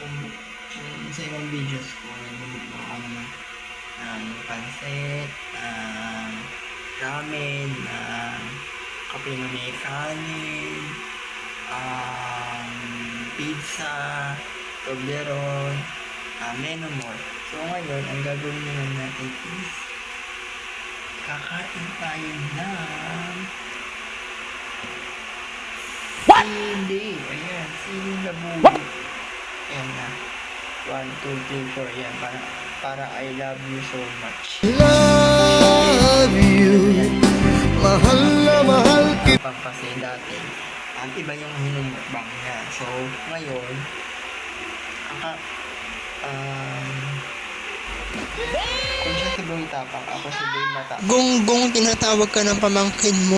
kung sa ibang videos ko, nagluluto ako ng pansit, ramen, kape na may kanin, pizza, Toblerone, menu more. So ngayon, ang gagawin naman natin is kakain tayo ng sili. Ayan, sili na bulo. Ayan na. 1, 2, 3, 4. Ayan, para I love you so much. Love you, mahal na mahal kita. Kasi dati, iba yung hinumukbang niya. So, ngayon, kung siya si Boy Tapang, ako si Boy Mata. Gonggong, tinatawag ka ng pamangkin mo.